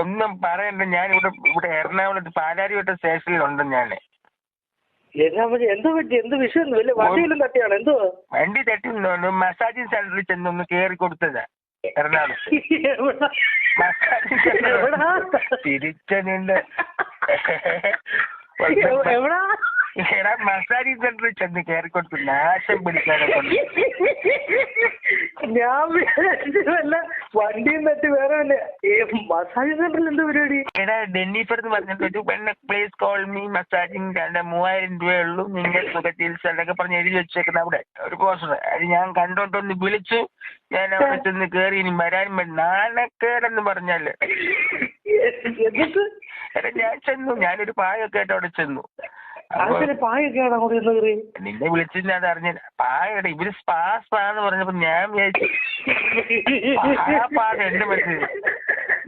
ഒന്നും പറയണ്ട. ഞാൻ ഇവിടെ എറണാകുളത്ത് പാലാരിവട്ടം സ്റ്റേഷനിലുണ്ട് ഞാന്. എന്താ പറ്റി? എന്ത് വിഷയം? വലിയ വണ്ടിയിലും തട്ടിയാണ്? എന്തോ വണ്ടി തട്ടി മസാജിങ് സെന്ററിൽ ചെന്നൊന്ന് കേറി കൊടുത്തതാ എറണാകുളത്ത്. മസാജിങ് സെന്റർ തിരിച്ചുണ്ട്. എടാ മസാജിങ് സെന്ററിൽ ചെന്ന് കേറി കൊടുത്തു. നാശം പിടിക്കാതെ കൊണ്ട് ഞാൻ വല്ല വണ്ടിയും തട്ടി വേറെ മസാജ് സെന്ററിൽ എന്താ പരിപാടി? എടാ ഡെന്നിഫർ എന്ന് പറഞ്ഞിട്ട് പ്ലീസ് കോൾ മീ മസാജിങ് 3000 രൂപയുള്ളൂ, നിങ്ങൾ സുഖ ചികിത്സ എന്നൊക്കെ പറഞ്ഞ് എഴുതി വെച്ചേക്കുന്ന അവിടെ ഒരു പോസ്റ്റർ. അത് ഞാൻ കണ്ടോണ്ടൊന്ന് വിളിച്ചു. ഞാൻ അവിടെ ചെന്ന് കേറി ഇനി വരാനും നാണക്കേടെന്ന് പറഞ്ഞാല്. എടാ ഞാൻ ചെന്നു, ഞാനൊരു പായൊക്കെ ആയിട്ട് അവിടെ ചെന്നു. നിന്നെ വിളിച്ചിട്ട് അത് അറിഞ്ഞില്ല. പായടെ ഇവര് സ്പാന്ന് പറഞ്ഞപ്പോ ഞാൻ വിചാരിച്ചു പാത എന്റെ മനസ്സിൽ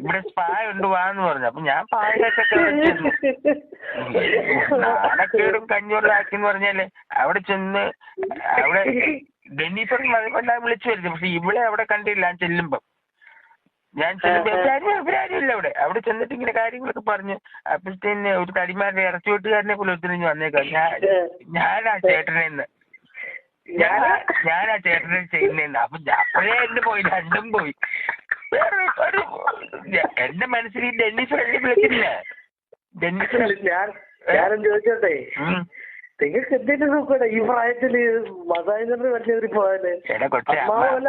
ഇവിടെ സ്പാ ഉണ്ട് വാന്ന് പറഞ്ഞു. അപ്പൊ ഞാൻ പായൊക്കെ വെച്ചിരുന്നു. നാണക്കേടും കഞ്ഞൂറിലാക്കിന്ന് പറഞ്ഞാല് അവിടെ ചെന്ന് അവിടെ ഡെന്നിഫർ എല്ലാം വിളിച്ചു വരുന്നു. പക്ഷെ ഇവിടെ അവിടെ കണ്ടില്ല. ഞാൻ ചെല്ലുമ്പോ ഇവരാരും ഇല്ല അവിടെ. അവിടെ ചെന്നിട്ട് ഇങ്ങനെ കാര്യങ്ങളൊക്കെ പറഞ്ഞു. അപ്പോഴത്തേന് ഒരു തടിമാരുടെ ഇറച്ചി വെട്ടുകാരനെ പോലെ ഒത്തിരിഞ്ഞ് വന്നേക്കാം. ഞാനാ ചേട്ടനെന്ന് ഞാനാ ചേട്ടനെ ചെയ്യുന്നതെന്ന്. അപ്പൊ അപ്പോഴേ എന്നെ പോയി, രണ്ടും പോയി. ഒരു എന്റെ മനസ്സിൽ ഈ ഡെന്നിസ് വിളിച്ചില്ല. ഡെന്നിസ് ഞാനും ചോദിച്ചോട്ടെ, നിങ്ങൾക്ക് എന്തെങ്കിലും നോക്കട്ടെ ഈ പ്രായത്തില് മസാജ് സെന്റർ വലിയ പോയാല്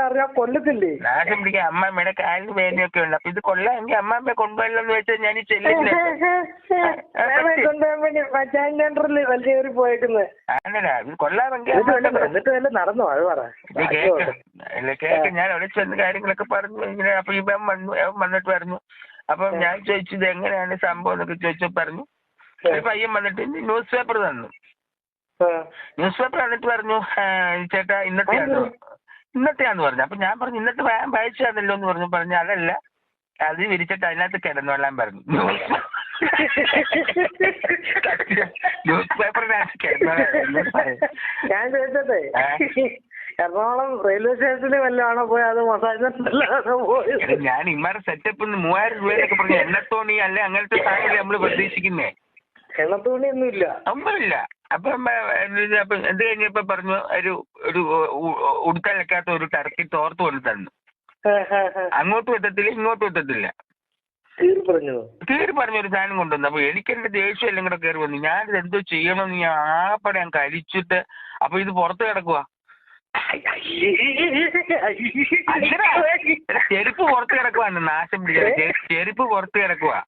അറിയാൻ കൊല്ലത്തില്ലേ? നാശം പിടിക്കാൻ അമ്മമ്മയുടെ കാലിന് വേദനയൊക്കെ ഉണ്ട്. അപ്പൊ ഇത് കൊള്ളാമെങ്കിൽ അമ്മമ്മയെ കൊണ്ടുപോയല്ലെന്ന് വെച്ചാൽ ഞാൻ ഈ ചെല്ലില്ല. മസാജ് സെന്ററിൽ വലിയ പോയേക്കുന്നത് ആണടാ. ഇത് കൊള്ളാമെങ്കിൽ എന്നിട്ട് വല്ല നടന്നോ? അത് പറ കേക്ക്. ഞാൻ അവിടെ ചെന്ന് കാര്യങ്ങളൊക്കെ പറഞ്ഞു ഇങ്ങനെ. അപ്പൊ ഇവൻ വന്നിട്ട് പറഞ്ഞു. അപ്പൊ ഞാൻ ചോദിച്ചു ഇത് എങ്ങനെയാണ് സംഭവം എന്നൊക്കെ ചോദിച്ചു. പറഞ്ഞു ഒരു പയ്യൻ വന്നിട്ട് ന്യൂസ് പേപ്പർ തന്നു. ന്യൂസ് പേപ്പർ എന്നിട്ട് പറഞ്ഞു ചേട്ടാ ഇന്നത്തെയാന്ന് പറഞ്ഞു. അപ്പൊ ഞാൻ പറഞ്ഞു ഇന്നത്തെ വായിച്ചു തന്നല്ലോ എന്ന് പറഞ്ഞു അതല്ല, അത് വിരിച്ചിട്ട് അതിനകത്ത് കിടന്നോളാൻ പറഞ്ഞു. ന്യൂസ് പേപ്പറിനകത്ത് കിടന്നോളാം. ഞാൻ ചോദിച്ചതേ, എറണാകുളം റെയിൽവേ സ്റ്റേഷനിൽ വല്ലതാണോ പോയത്? അത് മസാജ് സെന്ററിലാണോ പോയത്? ഞാൻ ഇമാരുടെ സെറ്റപ്പ് 3000 രൂപയൊക്കെ പറഞ്ഞു. എണ്ണത്തോണി അല്ലെ അങ്ങനത്തെ സാധനം നമ്മള് പ്രതീക്ഷിക്കുന്നേ. എണ്ണത്തോണിയൊന്നുമില്ല, ഒന്നുമില്ല. അപ്പം എന്ത് കഴിഞ്ഞപ്പോ പറഞ്ഞു ഒരു ഉടുത്തലക്കാത്ത ഒരു ടർക്കി തോർത്ത് കൊണ്ട് തന്നു. അങ്ങോട്ടും എത്തത്തില്ല ഇങ്ങോട്ടും എത്തത്തില്ല. കീറി പറഞ്ഞ ഒരു സാധനം കൊണ്ടുവന്നു. അപ്പൊ എനിക്ക് എന്റെ ദേഷ്യം എല്ലാം കൂടെ കയറി വന്നു. ഞാനിത് എന്തോ ചെയ്യണമെന്ന് ഞാൻ ആപ്പടെ ഞാൻ കഴിച്ചിട്ട് അപ്പൊ ഇത് പുറത്ത് കിടക്കുവാ. ചെരുപ്പ് പുറത്ത് കിടക്കുവാണ്. നാശം പിടിക്കുക. ചെരുപ്പ് പുറത്ത് കിടക്കുവാ.